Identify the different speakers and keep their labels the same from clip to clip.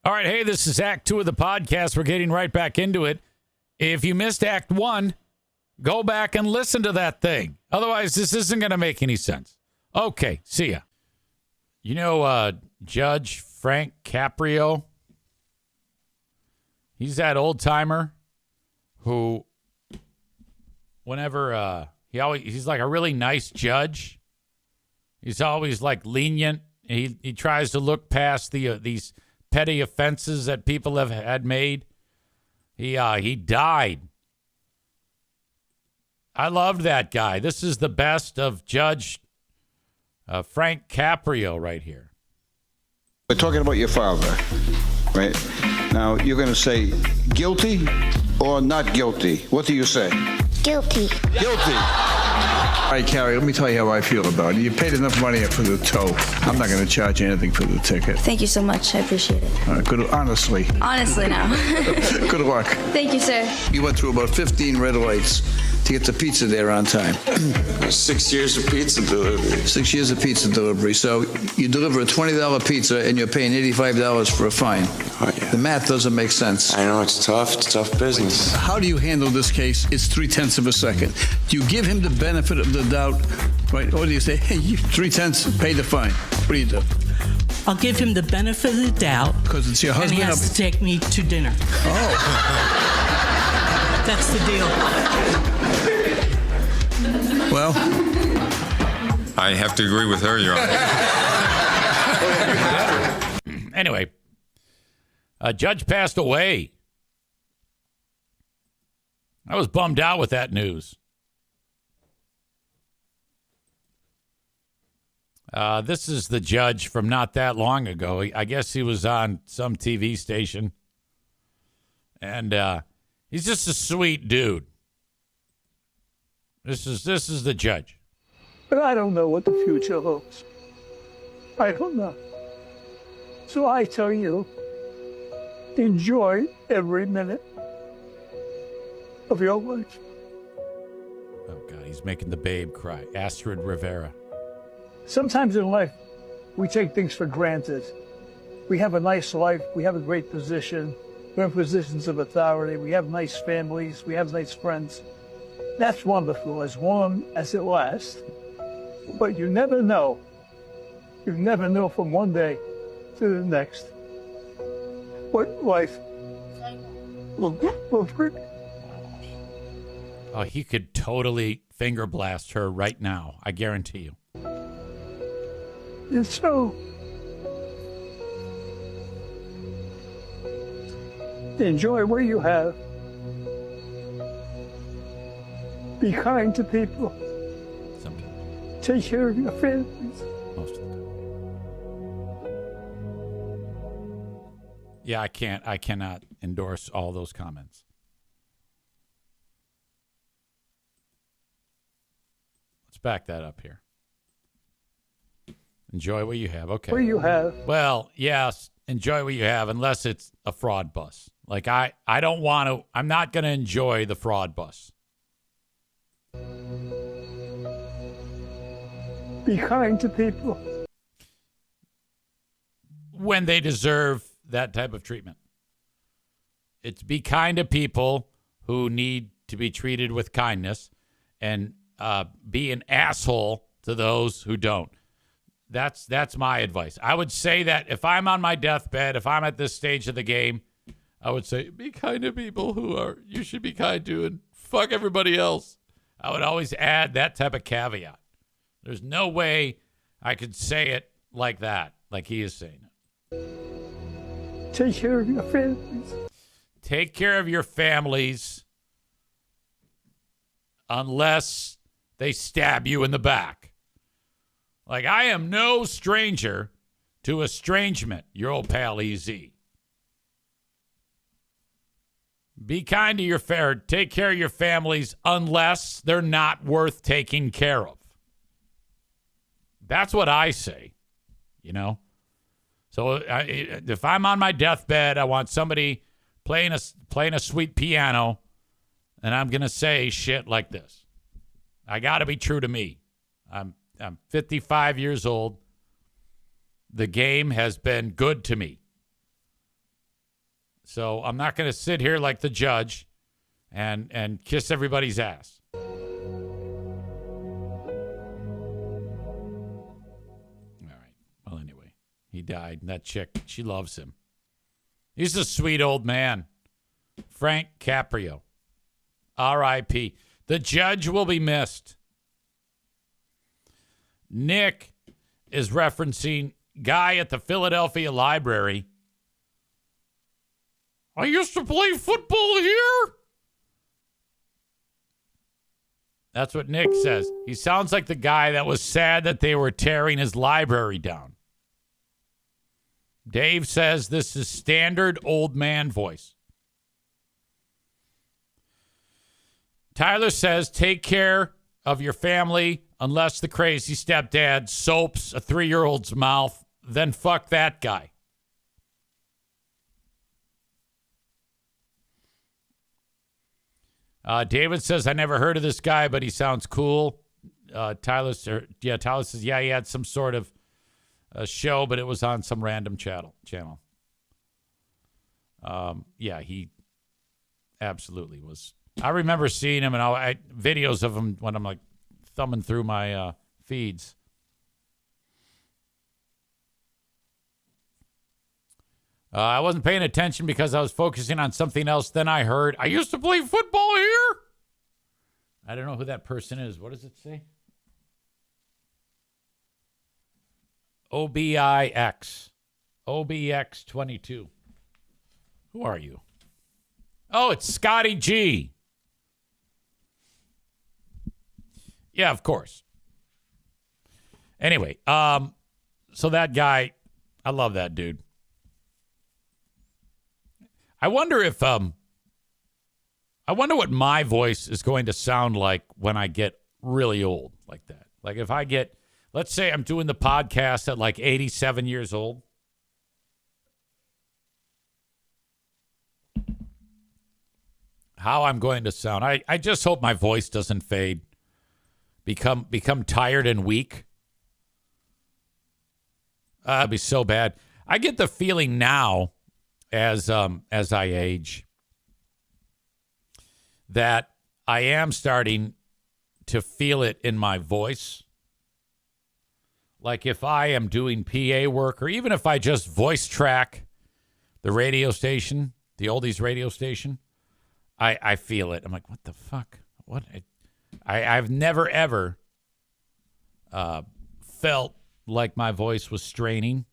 Speaker 1: All right, hey, this is Act 2 of the podcast. We're getting right back into it. If you missed Act 1, go back and listen to that thing. Otherwise, this isn't going to make any sense. Okay, see ya. You know Judge Frank Caprio? He's that old-timer who, whenever he's like a really nice judge. He's always like lenient. He tries to look past these petty offenses that people have had made. He died. I loved that guy. This is the best of Judge Frank Caprio right here.
Speaker 2: We're talking about your father, right? Now, you're going to say guilty or not guilty. What do you say?
Speaker 3: Guilty.
Speaker 2: Guilty.
Speaker 4: All right, Carrie, let me tell you how I feel about it. You paid enough money for the tow. I'm not going to charge you anything for the ticket.
Speaker 3: Thank you so much. I appreciate it.
Speaker 4: All right, good. Honestly.
Speaker 3: Honestly now.
Speaker 4: Good luck.
Speaker 3: Thank you, sir.
Speaker 4: You went through about 15 red lights to get the pizza there on time.
Speaker 5: 6 years of pizza delivery.
Speaker 4: 6 years of pizza delivery. So you deliver a $20 pizza and you're paying $85 for a fine.
Speaker 5: Oh, yeah.
Speaker 4: The math doesn't make sense.
Speaker 5: I know, it's tough. It's tough business.
Speaker 4: How do you handle this case? It's 0.3 of a second. Do you give him the benefit of the doubt, right? Or do you say, hey, you 0.3, pay the fine? What do you do?
Speaker 6: I'll give him the benefit of the doubt.
Speaker 4: Because it's your
Speaker 6: And
Speaker 4: husband.
Speaker 6: he has to take me to dinner.
Speaker 4: Oh.
Speaker 6: That's the deal.
Speaker 4: Well,
Speaker 7: I have to agree with her, Your Honor.
Speaker 1: Anyway, a judge passed away. I was bummed out with that news. This is the judge from not that long ago. I guess he was on some TV station. And he's just a sweet dude. This is the judge.
Speaker 8: But I don't know what the future holds. I don't know. So I tell you, enjoy every minute of your life.
Speaker 1: Oh, God, he's making the babe cry. Astrid Rivera.
Speaker 8: Sometimes in life, we take things for granted. We have a nice life. We have a great position. We're in positions of authority. We have nice families. We have nice friends. That's wonderful as long as it lasts. But you never know. You never know from one day to the next what life will bring.
Speaker 1: Oh, he could totally finger blast her right now. I guarantee you.
Speaker 8: And so, enjoy what you have. Be kind to people.
Speaker 1: Sometimes.
Speaker 8: Take care of your families.
Speaker 1: Most of the time. Yeah, I cannot endorse all those comments. Let's back that up here. Enjoy what you have. Okay.
Speaker 8: What you have.
Speaker 1: Well, yes, enjoy what you have, unless it's a fraud bus. Like, I don't want to, I'm not going to enjoy the fraud bus.
Speaker 8: Be kind to people.
Speaker 1: When they deserve that type of treatment. It's be kind to people who need to be treated with kindness, and be an asshole to those who don't. That's my advice. I would say that if I'm on my deathbed, if I'm at this stage of the game, I would say be kind to people who you should be kind to, and fuck everybody else. I would always add that type of caveat. There's no way I could say it like that, like he is saying it.
Speaker 8: Take care of your families.
Speaker 1: Take care of your families unless they stab you in the back. Like, I am no stranger to estrangement, your old pal EZ. Be kind to your take care of your families unless they're not worth taking care of. That's what I say, you know? So if I'm on my deathbed, I want somebody playing a sweet piano, and I'm going to say shit like this. I got to be true to me. I'm 55 years old. The game has been good to me. So I'm not going to sit here like the judge and kiss everybody's ass. All right. Well, anyway, he died. And that chick, she loves him. He's a sweet old man. Frank Caprio. R.I.P. The judge will be missed. Nick is referencing guy at the Philadelphia Library. I used to play football here. That's what Nick says. He sounds like the guy that was sad that they were tearing his library down. Dave says this is standard old man voice. Tyler says take care of your family unless the crazy stepdad soaps a 3-year-old's mouth, then fuck that guy. David says, I never heard of this guy, but he sounds cool. Tyler says, yeah, he had some sort of show, but it was on some random channel. Yeah, he absolutely was. I remember seeing him and videos of him when I'm like thumbing through my feeds. I wasn't paying attention because I was focusing on something else. Then I heard, I used to play football here. I don't know who that person is. What does it say? OBIX. OBX22. Who are you? Oh, it's Scotty G. Yeah, of course. Anyway, so that guy, I love that dude. I wonder what my voice is going to sound like when I get really old like that. Like if I get, let's say I'm doing the podcast at like 87 years old. How I'm going to sound. I just hope my voice doesn't fade. Become tired and weak. It'd be so bad. I get the feeling now as I age that I am starting to feel it in my voice. Like if I am doing PA work or even if I just voice track the radio station, the oldies radio station, I feel it. I'm like, what the fuck? What? I've never, ever felt like my voice was straining.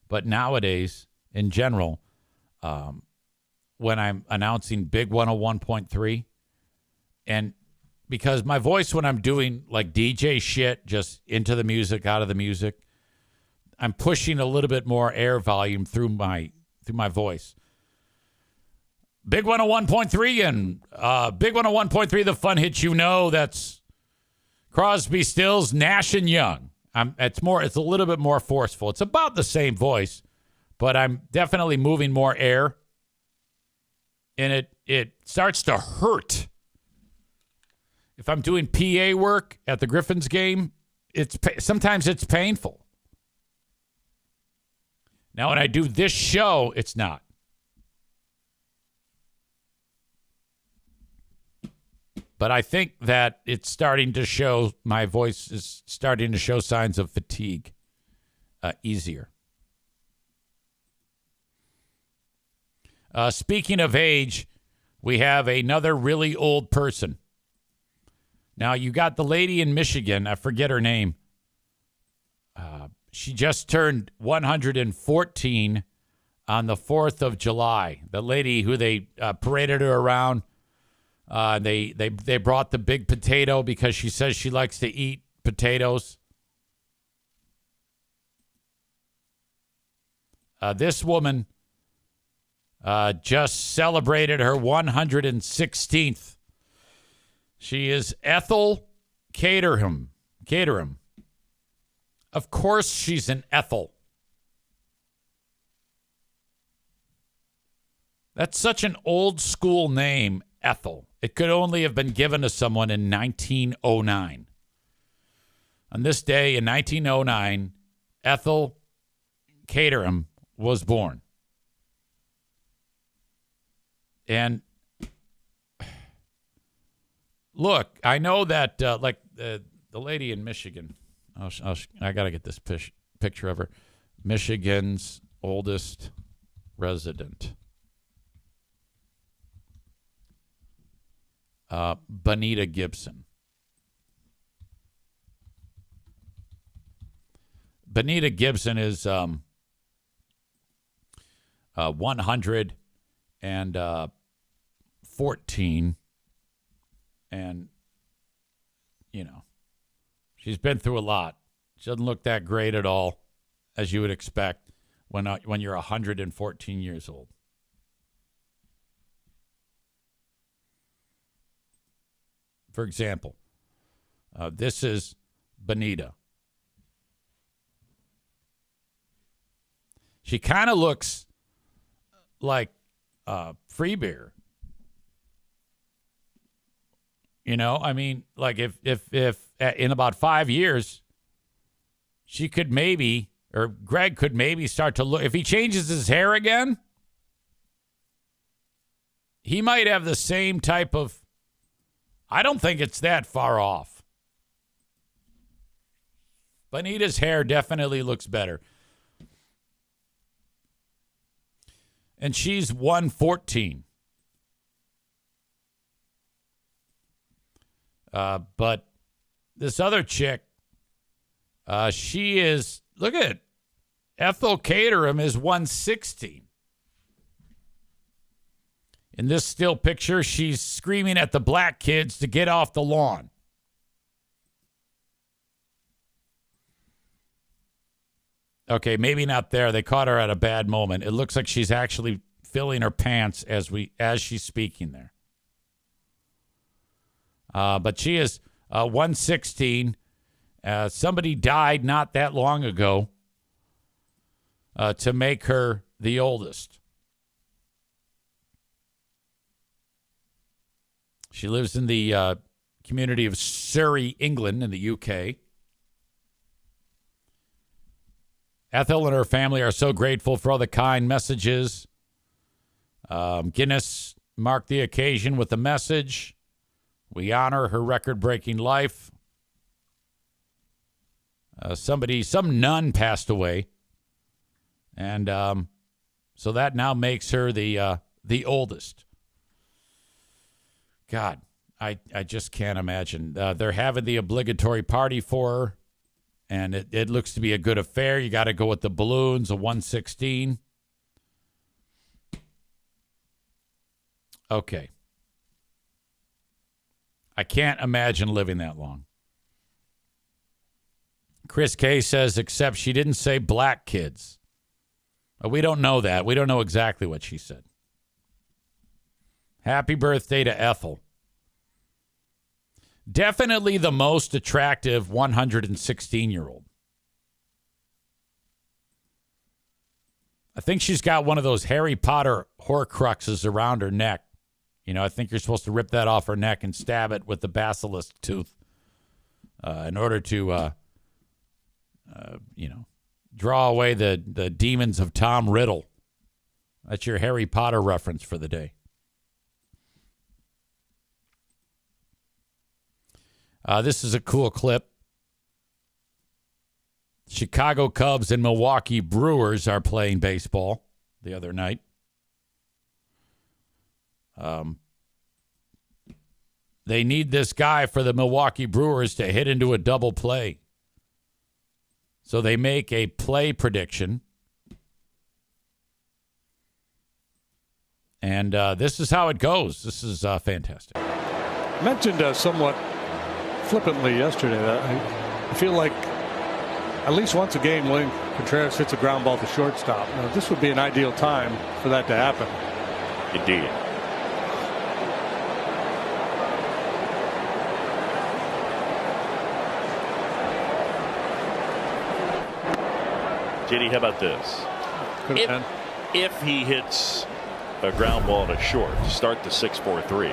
Speaker 1: But nowadays, in general, when I'm announcing Big 101.3, and because my voice when I'm doing like DJ shit, just into the music, out of the music, I'm pushing a little bit more air volume through my voice. Big 101.3 and Big 101.3, the fun hits you know. That's Crosby, Stills, Nash and Young. It's a little bit more forceful. It's about the same voice, but I'm definitely moving more air, and it starts to hurt. If I'm doing PA work at the Griffins game, sometimes it's painful. Now, when I do this show, it's not. But I think that it's starting to show, my voice is starting to show signs of fatigue easier. Speaking of age, we have another really old person. Now, you got the lady in Michigan. I forget her name. She just turned 114 on the 4th of July. The lady who they paraded her around. They brought the big potato because she says she likes to eat potatoes. This woman just celebrated her 116th. She is Ethel Caterham. Of course she's an Ethel. That's such an old school name, Ethel. It could only have been given to someone in 1909. On this day in 1909, Ethel Caterham was born. And look, I know that like the lady in Michigan, I got to get this picture of her. Michigan's oldest resident. Bonita Gibson. Bonita Gibson is 114, and she's been through a lot. She doesn't look that great at all, as you would expect when you're 114 years old. For example, this is Bonita. She kind of looks like Free Beer. I mean, like if in about 5 years, she could maybe, or Greg could maybe start to look, if he changes his hair again, he might have the same type of, I don't think it's that far off. Bonita's hair definitely looks better. And she's 114. But this other chick, she is, look at it. Ethel Caterham is 116. In this still picture, she's screaming at the black kids to get off the lawn. Okay, maybe not there. They caught her at a bad moment. It looks like she's actually filling her pants as she's speaking there. But she is 116. Somebody died not that long ago to make her the oldest. She lives in the community of Surrey, England, in the UK. Ethel and her family are so grateful for all the kind messages. Guinness marked the occasion with a message. We honor her record-breaking life. Some nun passed away. And so that now makes her the oldest. God, I just can't imagine. They're having the obligatory party for her, and it looks to be a good affair. You got to go with the balloons, a 116. Okay. I can't imagine living that long. Chris K says, except she didn't say black kids. We don't know that. We don't know exactly what she said. Happy birthday to Ethel. Definitely the most attractive 116-year-old. I think she's got one of those Harry Potter Horcruxes around her neck. I think you're supposed to rip that off her neck and stab it with the basilisk tooth in order to, draw away the demons of Tom Riddle. That's your Harry Potter reference for the day. This is a cool clip. Chicago Cubs and Milwaukee Brewers are playing baseball the other night. They need this guy for the Milwaukee Brewers to hit into a double play. So they make a play prediction. And this is how it goes. This is fantastic.
Speaker 9: Mentioned somewhat flippantly yesterday that I feel like at least once a game William Contreras hits a ground ball to shortstop. Now, this would be an ideal time for that to happen.
Speaker 10: Indeed. JD, how about this? If he hits a ground ball to short, start the 6-4-3.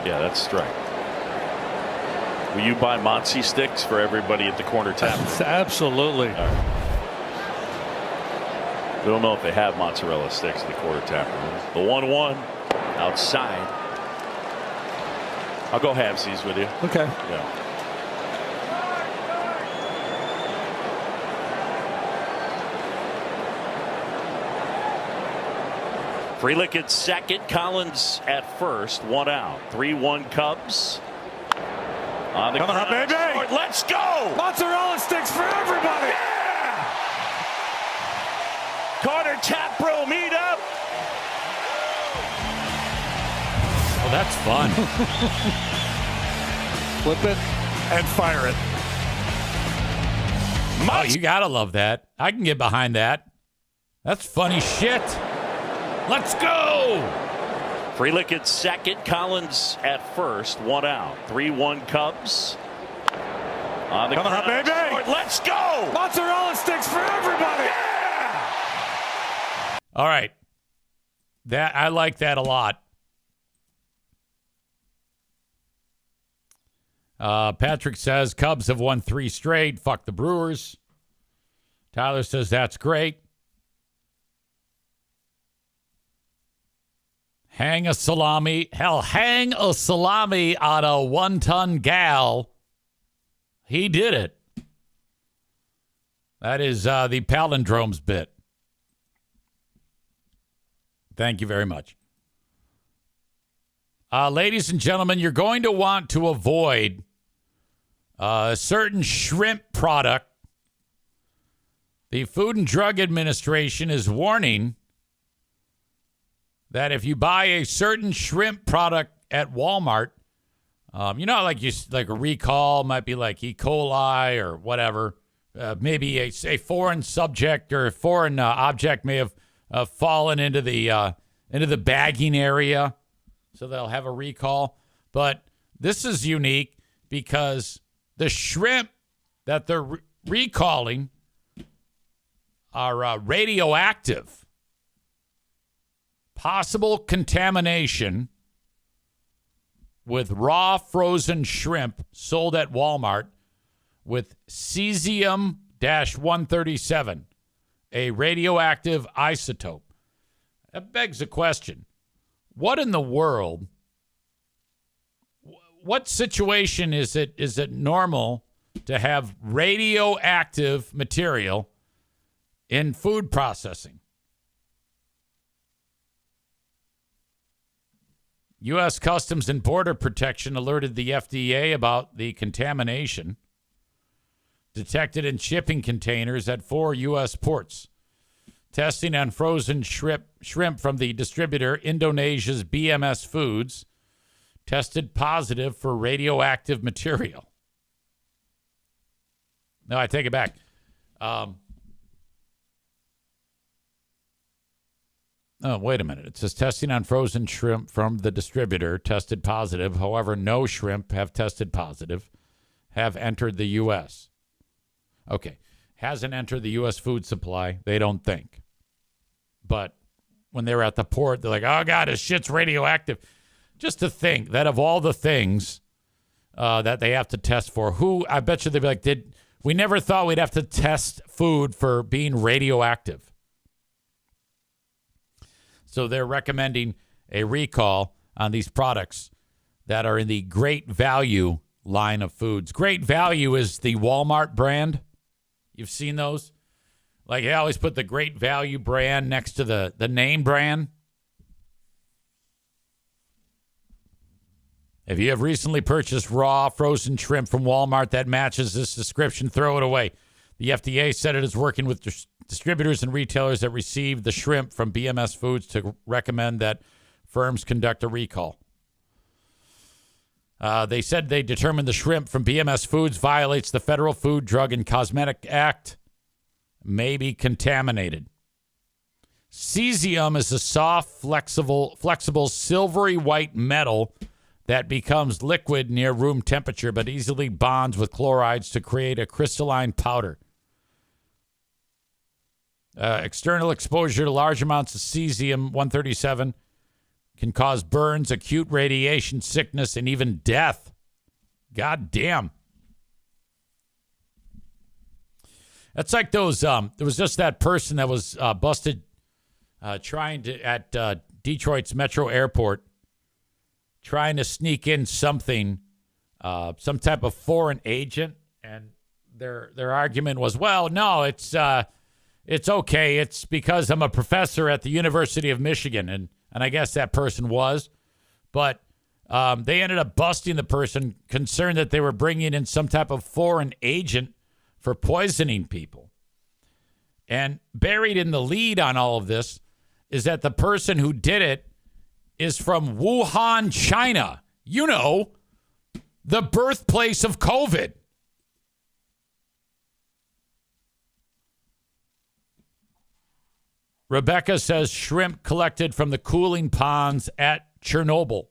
Speaker 10: Yeah, that's strike. Will you buy Monty sticks for everybody at the corner tap?
Speaker 9: Absolutely.
Speaker 10: Right. We don't know if they have mozzarella sticks at the corner tap room. The 1-1. outside. I'll go halvesies with you.
Speaker 9: Okay.
Speaker 10: Yeah. Frelick at second, Collins at first, 1 out. 3-1 Cubs. On the
Speaker 9: Come on,
Speaker 10: ground.
Speaker 9: baby!
Speaker 10: Let's go!
Speaker 9: Mozzarella sticks for everybody!
Speaker 10: Yeah! Carter Taproom, meet up.
Speaker 1: Oh, that's fun.
Speaker 9: Flip it and fire it.
Speaker 1: Oh, you gotta love that. I can get behind that. That's funny shit. Let's go!
Speaker 10: Frelick at second, Collins at first, 1 out. 3-1 Cubs. On the
Speaker 9: Come on,
Speaker 10: ground.
Speaker 9: baby!
Speaker 10: Let's go!
Speaker 9: Mozzarella sticks for everybody!
Speaker 10: Yeah!
Speaker 1: All right. That I like that a lot. Patrick says Cubs have won 3 straight. Fuck the Brewers. Tyler says that's great. Hang a salami. Hell, hang a salami on a 1-ton gal. He did it. That is the palindromes bit. Thank you very much. Ladies and gentlemen, you're going to want to avoid a certain shrimp product. The Food and Drug Administration is warning that if you buy a certain shrimp product at Walmart, like a recall might be like E. coli or whatever. Maybe a foreign subject or a foreign object may have fallen into the bagging area, so they'll have a recall. But this is unique because the shrimp that they're recalling are radioactive. Possible contamination with raw frozen shrimp sold at Walmart with cesium-137, a radioactive isotope. That begs a question. What in the world, what situation is it normal to have radioactive material in food processing? U.S. Customs and Border Protection alerted the FDA about the contamination detected in shipping containers at 4 U.S. ports. Testing on frozen shrimp from the distributor Indonesia's BMS Foods tested positive for radioactive material. No, I take it back. Oh, wait a minute. It says testing on frozen shrimp from the distributor tested positive. However, no shrimp have tested positive, have entered the U.S. Okay. Hasn't entered the U.S. food supply, they don't think. But when they were at the port, they're like, oh, God, this shit's radioactive. Just to think that of all the things that they have to test for, I bet you they'd be like, we never thought we'd have to test food for being radioactive. So they're recommending a recall on these products that are in the Great Value line of foods. Great Value is the Walmart brand. You've seen those? Like, they always put the Great Value brand next to the name brand. If you have recently purchased raw frozen shrimp from Walmart that matches this description, throw it away. The FDA said it is working with distributors and retailers that received the shrimp from BMS Foods to recommend that firms conduct a recall. They said they determined the shrimp from BMS Foods violates the Federal Food, Drug, and Cosmetic Act, may be contaminated. Cesium is a soft, flexible, silvery white metal that becomes liquid near room temperature but easily bonds with chlorides to create a crystalline powder. External exposure to large amounts of cesium-137 can cause burns, acute radiation sickness, and even death. God damn. That's like those, there was just that person that was busted trying to, at Detroit's Metro Airport, trying to sneak in something, some type of foreign agent, and their argument was, well, no, it's okay. It's because I'm a professor at the University of Michigan, and I guess that person was, but they ended up busting the person, concerned that they were bringing in some type of foreign agent for poisoning people. And buried in the lead on all of this is that the person who did it is from Wuhan, China. You know, the birthplace of COVID. Rebecca says shrimp collected from the cooling ponds at Chernobyl.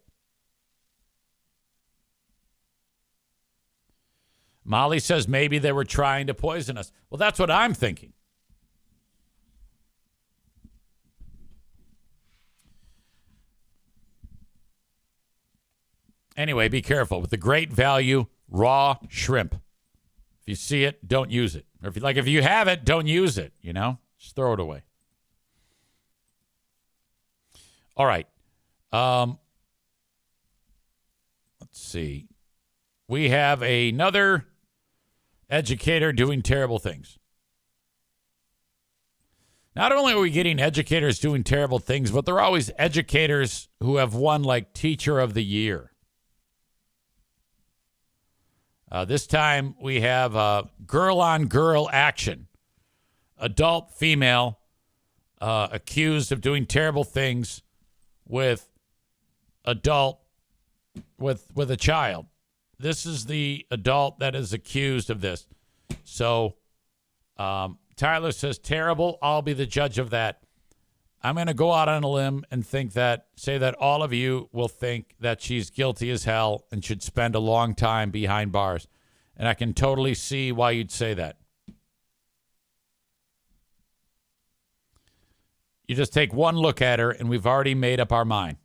Speaker 1: Molly says maybe they were trying to poison us. Well, that's what I'm thinking. Anyway, be careful with the great value raw shrimp. If you see it, don't use it. Or if you have it, don't use it, Just throw it away. All right. Let's see. We have another educator doing terrible things. Not only are we getting educators doing terrible things, but they're always educators who have won like Teacher of the Year. This time we have girl-on-girl action. Adult female accused of doing terrible things with a child. This is the adult that is accused of this. So Tyler says, terrible. I'll be the judge of that. I'm going to go out on a limb and say that all of you will think that she's guilty as hell and should spend a long time behind bars. And I can totally see why you'd say that. You just take one look at her and we've already made up our mind.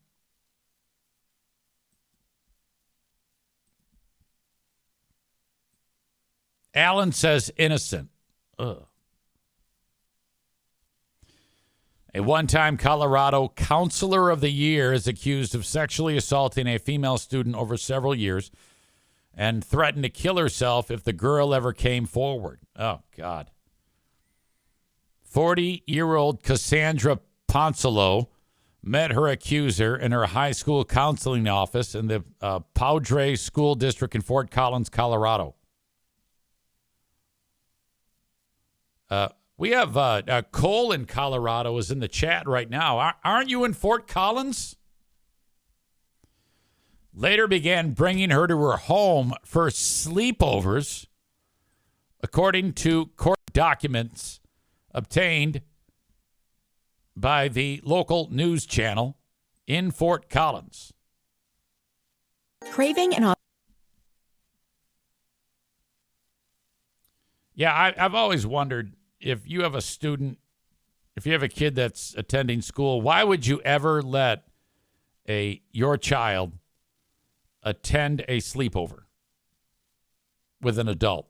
Speaker 1: Alan says innocent. Ugh. A one-time Colorado Counselor of the Year is accused of sexually assaulting a female student over several years and threatened to kill herself if the girl ever came forward. Oh, God. 40-year-old Cassandra Poncello met her accuser in her high school counseling office in the Padre School District in Fort Collins, Colorado. We have Cole in Colorado is in the chat right now. Aren't you in Fort Collins? Later began bringing her to her home for sleepovers, according to court documents obtained by the local news channel in Fort Collins.
Speaker 11: Craving and
Speaker 1: Yeah, I've always wondered, if you have a kid that's attending school, why would you ever let your child attend a sleepover with an adult?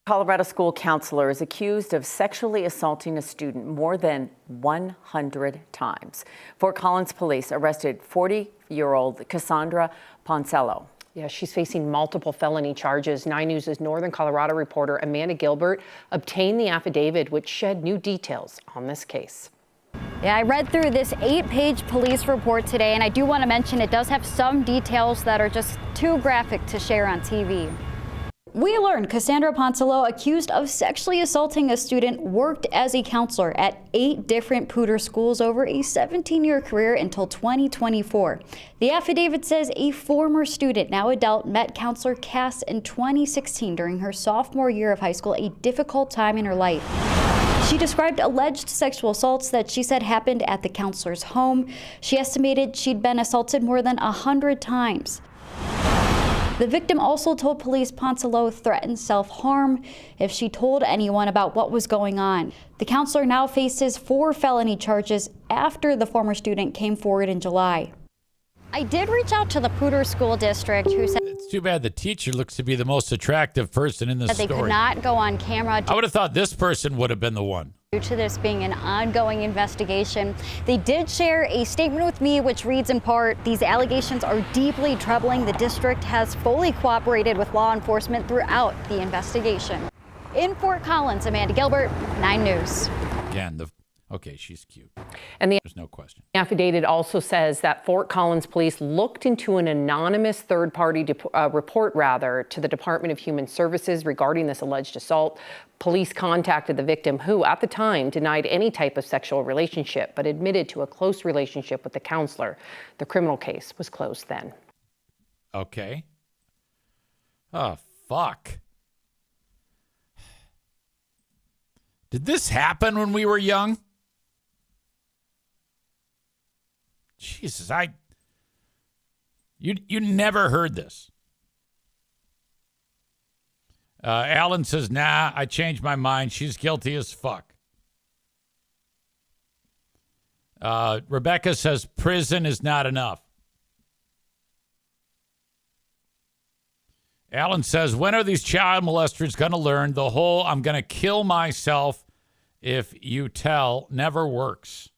Speaker 12: Colorado school counselor is accused of sexually assaulting a student more than 100 times. Fort Collins police arrested 40-year-old Cassandra Poncello.
Speaker 13: Yeah, she's facing multiple felony charges. 9 News' Northern Colorado reporter Amanda Gilbert obtained the affidavit, which shed new details on this case.
Speaker 14: Yeah, I read through this 8-page police report today, and I do want to mention it does have some details that are just too graphic to share on TV. We learned Cassandra Poncello, accused of sexually assaulting a student, worked as a counselor at 8 different Poudre schools over a 17-year career until 2024. The affidavit says a former student, now adult, met counselor Cass in 2016 during her sophomore year of high school, a difficult time in her life. She described alleged sexual assaults that she said happened at the counselor's home. She estimated she'd been assaulted more than 100 times. The victim also told police Poncello threatened self-harm if she told anyone about what was going on. The counselor now faces 4 felony charges after the former student came forward in July. I did reach out to the Poudre School District, who said...
Speaker 1: too bad the teacher looks to be the most attractive person in this
Speaker 14: They
Speaker 1: story.
Speaker 14: could not go on camera.
Speaker 1: I would have thought this person would have been the one.
Speaker 14: Due to this being an ongoing investigation, they did share a statement with me which reads in part, "These allegations are deeply troubling. The district has fully cooperated with law enforcement throughout the investigation." In Fort Collins, Amanda Gilbert, 9 News.
Speaker 1: Again, okay, she's cute.
Speaker 13: And
Speaker 1: there's no question.
Speaker 13: The affidavit also says that Fort Collins police looked into an anonymous third-party report to the Department of Human Services regarding this alleged assault. Police contacted the victim, who at the time denied any type of sexual relationship, but admitted to a close relationship with the counselor. The criminal case was closed then.
Speaker 1: Okay. Oh, fuck. Did this happen when we were young? Jesus, you never heard this. Alan says, nah, I changed my mind. She's guilty as fuck. Rebecca says prison is not enough. Alan says, when are these child molesters going to learn the whole I'm going to kill myself if you tell never works?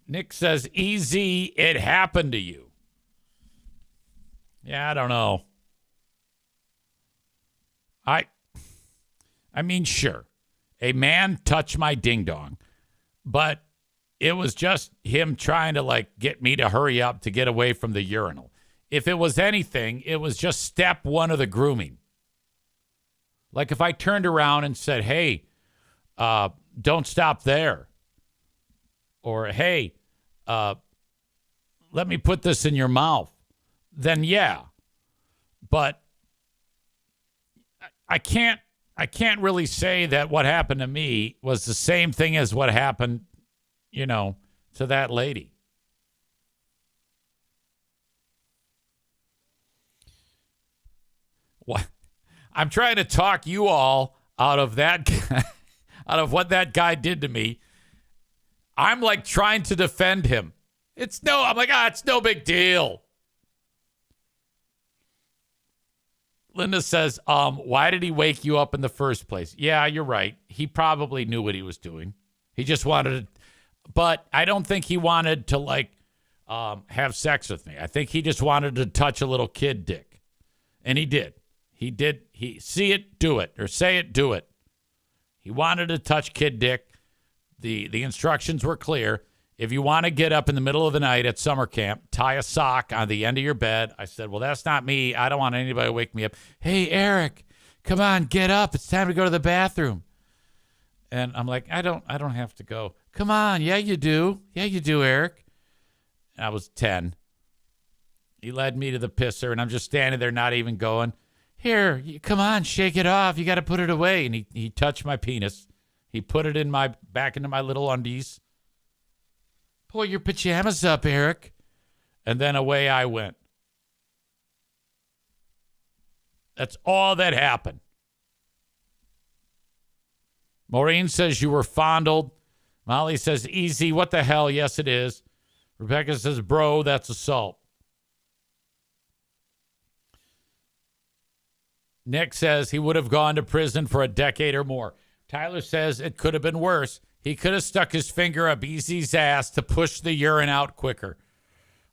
Speaker 1: Nick says, easy, it happened to you. Yeah, I don't know. I mean, sure, a man touched my ding-dong, but it was just him trying to, get me to hurry up to get away from the urinal. If it was anything, it was just step one of the grooming. Like if I turned around and said, hey, don't stop there. Or, hey, let me put this in your mouth. Then, yeah. But I can't really say that what happened to me was the same thing as what happened, to that lady. What? I'm trying to talk you all out of that, out of what that guy did to me. I'm trying to defend him. It's no big deal. Linda says, why did he wake you up in the first place? Yeah, you're right. He probably knew what he was doing. He just wanted to, but I don't think he wanted to have sex with me. I think he just wanted to touch a little kid dick. And he did. He see it, do it, or say it, do it. He wanted to touch kid dick. The instructions were clear. If you want to get up in the middle of the night at summer camp, tie a sock on the end of your bed. I said, well, that's not me. I don't want anybody to wake me up. Hey, Eric, come on, get up. It's time to go to the bathroom. And I'm like, I don't have to go. Come on. Yeah, you do. Yeah, you do, Eric. And I was 10. He led me to the pisser, and I'm just standing there not even going. Here, come on, shake it off. You got to put it away. And he touched my penis. He put it back into my little undies. Pull your pajamas up, Eric. And then away I went. That's all that happened. Maureen says you were fondled. Molly says, easy. What the hell? Yes, it is. Rebecca says, bro, that's assault. Nick says he would have gone to prison for a decade or more. Tyler says it could have been worse. He could have stuck his finger up Easy's ass to push the urine out quicker.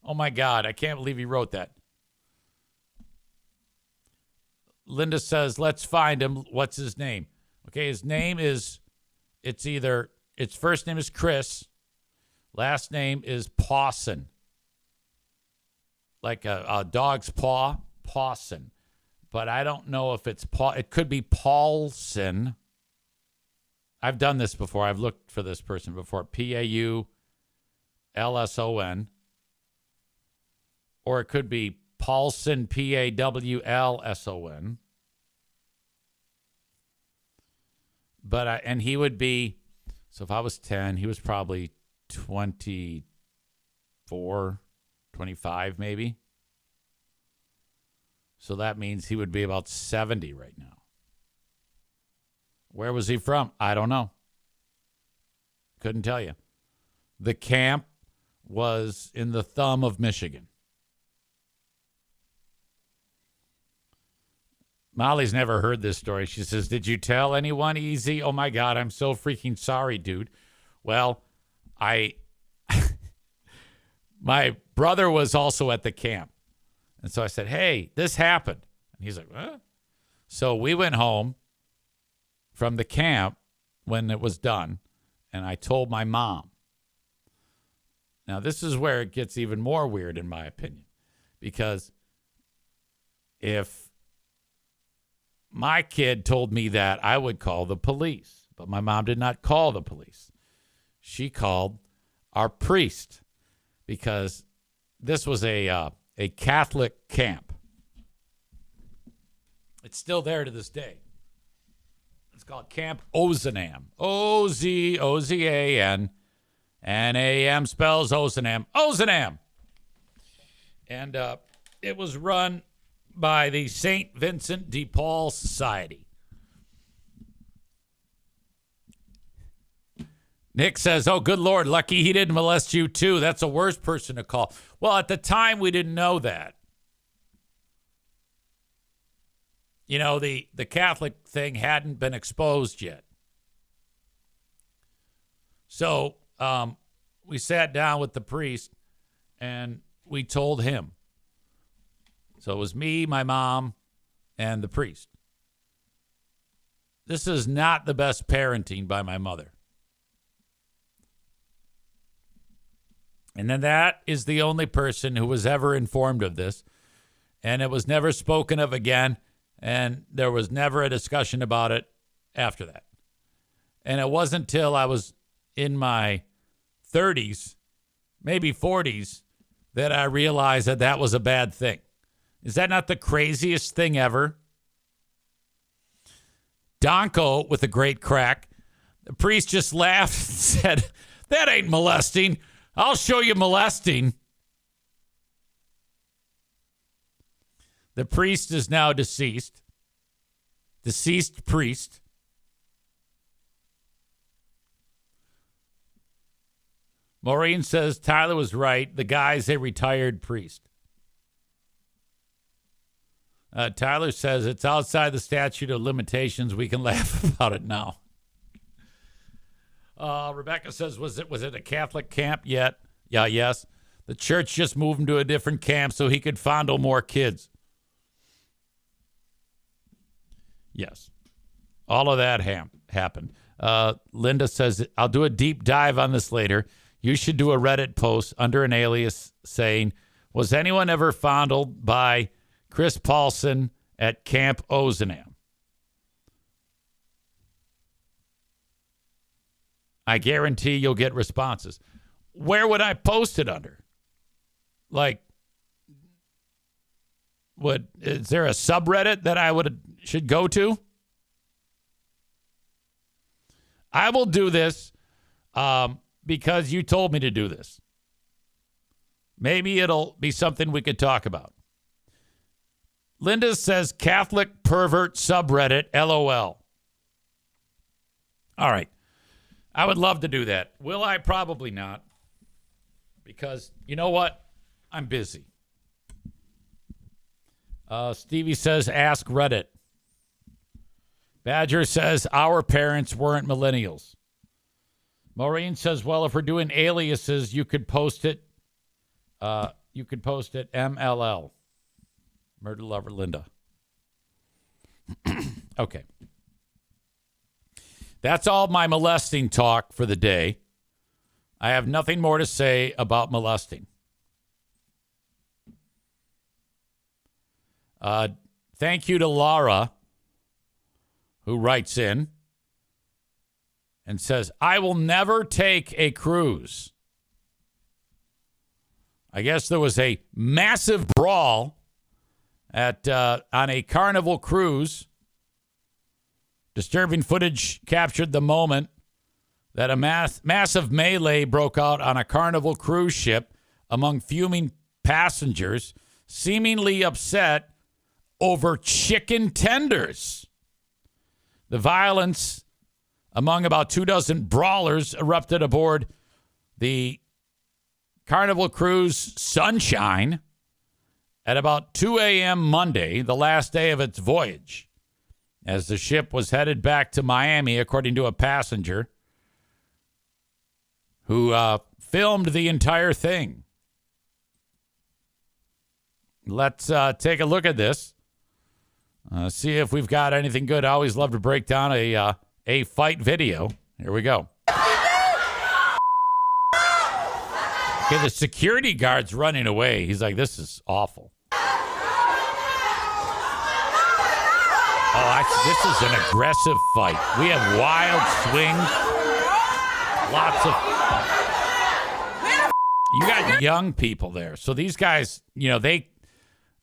Speaker 1: Oh, my God. I can't believe he wrote that. Linda says, let's find him. What's his name? Okay, his name is, its first name is Chris. Last name is Pawson. Like a dog's paw, Pawson. But I don't know if it's Paul. It could be Paulson. I've done this before. I've looked for this person before. Paulson. Or it could be Paulson, Pawlson. But and he would be, so if I was 10, he was probably 24, 25 maybe. So that means he would be about 70 right now. Where was he from? I don't know. Couldn't tell you. The camp was in the thumb of Michigan. Molly's never heard this story. She says, did you tell anyone, Easy? Oh, my God, I'm so freaking sorry, dude. Well, my brother was also at the camp. And so I said, hey, this happened. And he's like, what? So we went home from the camp when it was done, and I told my mom. Now, this is where it gets even more weird, in my opinion, because if my kid told me that, I would call the police. But my mom did not call the police. She called our priest, because this was a Catholic camp. It's still there to this day. It's called Camp Ozanam. Ozan. NAM spells Ozanam. Ozanam. And it was run by the St. Vincent de Paul Society. Nick says, oh, good Lord, lucky he didn't molest you too. That's the worst person to call. Well, at the time, we didn't know that. You know, the Catholic thing hadn't been exposed yet. So we sat down with the priest and we told him. So it was me, my mom, and the priest. This is not the best parenting by my mother. And then that is the only person who was ever informed of this. And it was never spoken of again. And there was never a discussion about it after that. And it wasn't until I was in my 30s, maybe 40s, that I realized that that was a bad thing. Is that not the craziest thing ever? Donko with a great crack. The priest just laughed and said, that ain't molesting. I'll show you molesting. The priest is now deceased. Deceased priest. Maureen says Tyler was right. The guy's a retired priest. Tyler says it's outside the statute of limitations. We can laugh about it now. Rebecca says, was it a Catholic camp yet? Yeah, yes. The church just moved him to a different camp so he could fondle more kids. Yes. All of that happened. Linda says, I'll do a deep dive on this later. You should do a Reddit post under an alias saying, was anyone ever fondled by Chris Paulson at Camp Ozanam? I guarantee you'll get responses. Where would I post it under? Like, is there a subreddit that I should go to? I will do this because you told me to do this. Maybe it'll be something we could talk about. Linda says Catholic pervert subreddit, LOL. All right. I would love to do that. Will I? Probably not. Because you know what? I'm busy. Stevie says, ask Reddit. Badger says, our parents weren't millennials. Maureen says, well, if we're doing aliases, you could post it. MLL. Murder Lover Linda. Okay. That's all my molesting talk for the day. I have nothing more to say about molesting. Thank you to Laura, who writes in and says, I will never take a cruise. I guess there was a massive brawl on a Carnival cruise. Disturbing footage captured the moment that a massive melee broke out on a Carnival cruise ship among fuming passengers, seemingly upset over chicken tenders. The violence among about 24 brawlers erupted aboard the Carnival Cruise Sunshine at about 2 a.m. Monday, the last day of its voyage, as the ship was headed back to Miami, according to a passenger who filmed the entire thing. Let's take a look at this. See if we've got anything good. I always love to break down a fight video. Here we go. Okay, the security guard's running away. He's like, this is awful. This is an aggressive fight. We have wild swings. Lots of... You got young people there. So these guys, they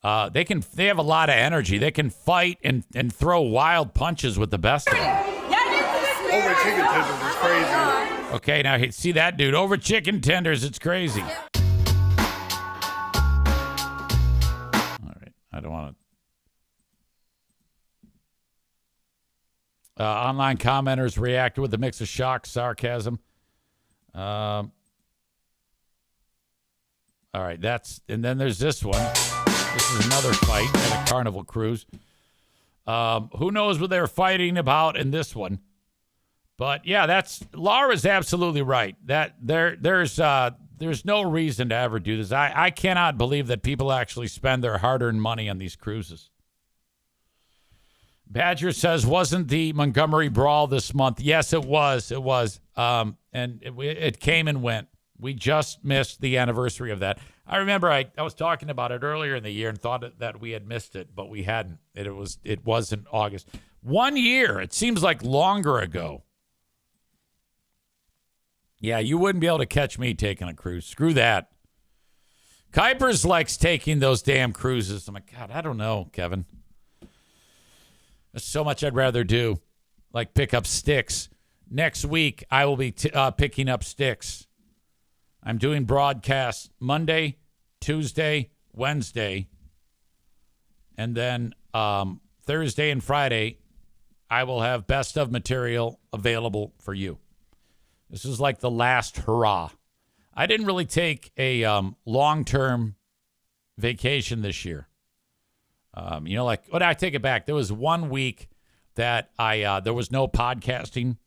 Speaker 1: have a lot of energy. They can fight and throw wild punches with the best of them.
Speaker 9: Over chicken tenders is crazy.
Speaker 1: Okay, now see that dude over chicken tenders. It's crazy. All right, I don't want to. Online commenters reacted with a mix of shock, sarcasm. All right, and then there's this one. This is another fight at a Carnival cruise. Who knows what they're fighting about in this one? But yeah, Laura's absolutely right. That there's no reason to ever do this. I cannot believe that people actually spend their hard-earned money on these cruises. Badger says, wasn't the Montgomery Brawl this month? Yes, it was. It was. And it came and went. We just missed the anniversary of that. I remember I was talking about it earlier in the year and thought that we had missed it, but we hadn't. It was in August. 1 year. It seems like longer ago. Yeah, you wouldn't be able to catch me taking a cruise. Screw that. Kuipers likes taking those damn cruises. I'm like, God, I don't know, Kevin. There's so much I'd rather do, like pick up sticks. Next week, I will be picking up sticks. I'm doing broadcasts Monday, Tuesday, Wednesday, and then Thursday and Friday, I will have best of material available for you. This is like the last hurrah. I didn't really take a long-term vacation this year. I take it back. There was 1 week that there was no podcasting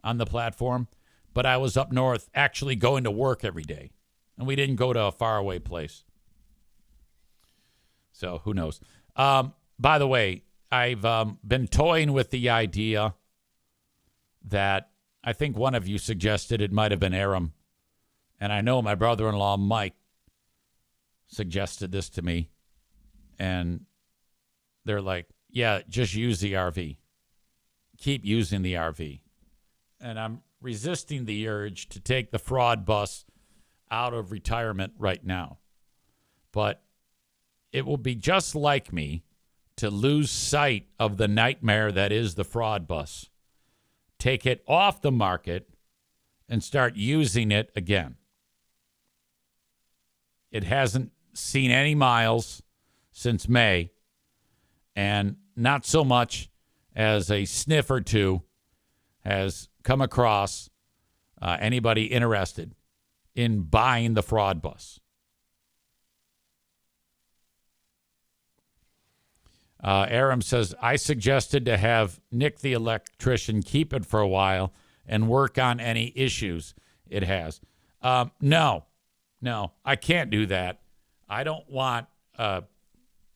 Speaker 1: on the platform, but I was up north actually going to work every day, and we didn't go to a faraway place. So who knows? By the way, I've been toying with the idea that I think one of you suggested it might have been Aram. And I know my brother-in-law, Mike, suggested this to me. And they're like, yeah, just use the RV. Keep using the RV. And I'm resisting the urge to take the fraud bus out of retirement right now. But it will be just like me to lose sight of the nightmare that is the fraud bus. Take it off the market and start using it again. It hasn't seen any miles since May, and not so much as a sniff or two has come across anybody interested in buying the fraud bus. Aram says, I suggested to have Nick the electrician keep it for a while and work on any issues it has. No, I can't do that. I don't want a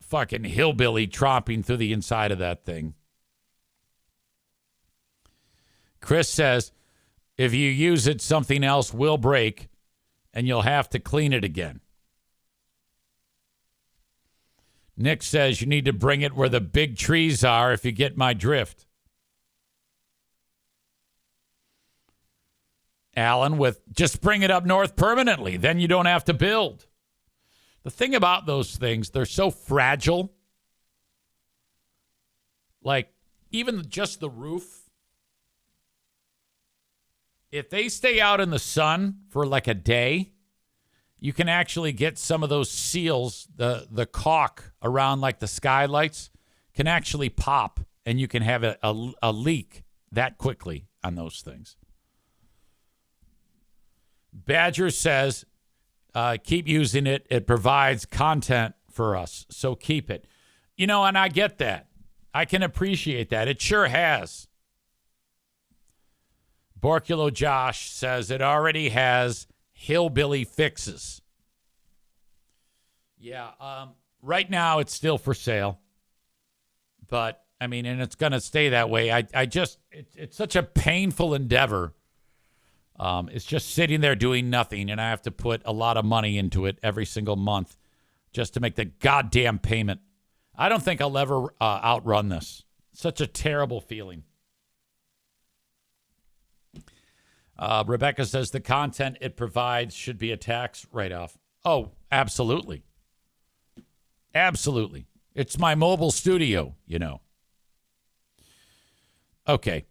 Speaker 1: fucking hillbilly tromping through the inside of that thing. Chris says, if you use it, something else will break and you'll have to clean it again. Nick says you need to bring it where the big trees are, if you get my drift. Alan with just bring it up north permanently. Then you don't have to build. The thing about those things, they're so fragile. Like even just the roof. If they stay out in the sun for like a day, you can actually get some of those seals, the caulk around like the skylights can actually pop, and you can have a leak that quickly on those things. Badger says, keep using it. It provides content for us, so keep it. You know, and I get that. I can appreciate that. It sure has. Borculo Josh says it already has hillbilly fixes. Yeah, right now it's still for sale. But, I mean, and it's going to stay that way. It's such a painful endeavor. It's just sitting there doing nothing, and I have to put a lot of money into it every single month just to make the goddamn payment. I don't think I'll ever outrun this. Such a terrible feeling. Rebecca says the content it provides should be a tax write-off. Oh, absolutely. Absolutely. It's my mobile studio, you know. Okay.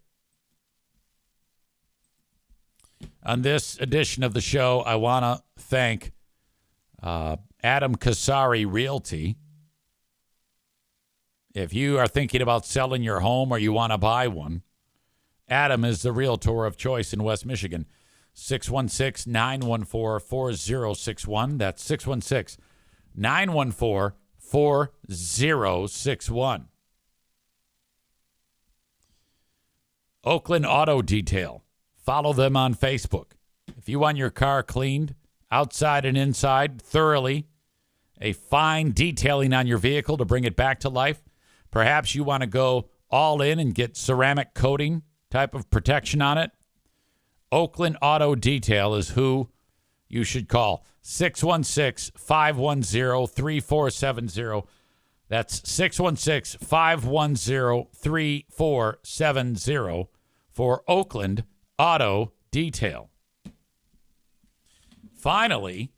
Speaker 1: On this edition of the show, I want to thank Adam Kasari Realty. If you are thinking about selling your home or you want to buy one, Adam is the realtor of choice in West Michigan. 616-914-4061. That's 616-914-4061. Oakland Auto Detail. Follow them on Facebook. If you want your car cleaned, outside and inside, thoroughly, a fine detailing on your vehicle to bring it back to life, perhaps you want to go all in and get ceramic coating type of protection on it, Oakland Auto Detail is who you should call. 616-510-3470. That's 616-510-3470 for Oakland Auto Detail. Finally,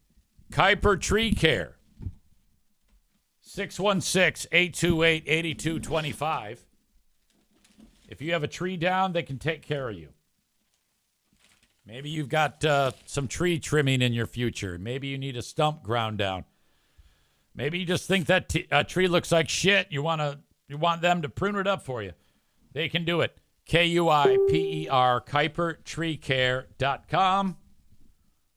Speaker 1: Kuiper Tree Care. 616-828-8225. If you have a tree down, they can take care of you. Maybe you've got some tree trimming in your future. Maybe you need a stump ground down. Maybe you just think that tree looks like shit. You want them to prune it up for you. They can do it. Kuiper, KuiperTreeCare.com.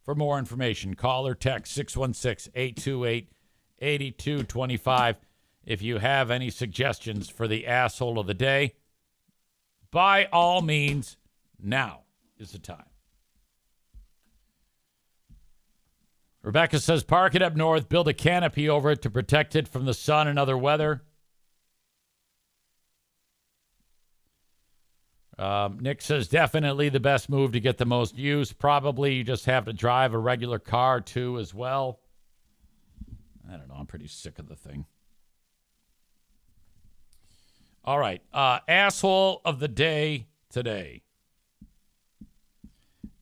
Speaker 1: For more information, call or text 616-828-8225. If you have any suggestions for the asshole of the day, by all means, now is the time. Rebecca says, park it up north, build a canopy over it to protect it from the sun and other weather. Nick says, definitely the best move to get the most use. Probably you just have to drive a regular car, too, as well. I don't know. I'm pretty sick of the thing. All right. Asshole of the day today.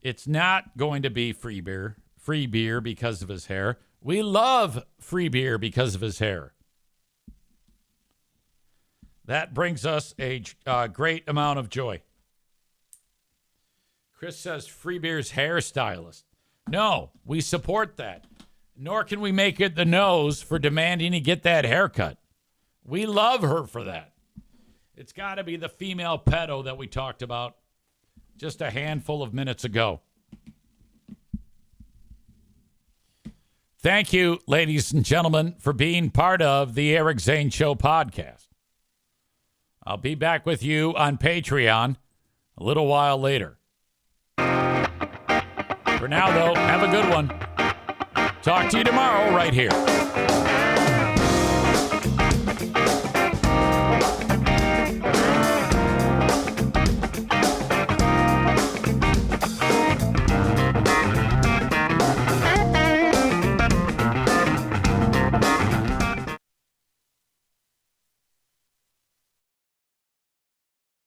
Speaker 1: It's not going to be free beer because of his hair. We love free beer because of his hair. That brings us a great amount of joy. Chris says free beer's hairstylist. No, we support that. Nor can we make it the nose for demanding he get that haircut. We love her for that. It's got to be the female pedo that we talked about just a handful of minutes ago. Thank you, ladies and gentlemen, for being part of the Eric Zane Show podcast. I'll be back with you on Patreon a little while later. For now, though, have a good one. Talk to you tomorrow right here.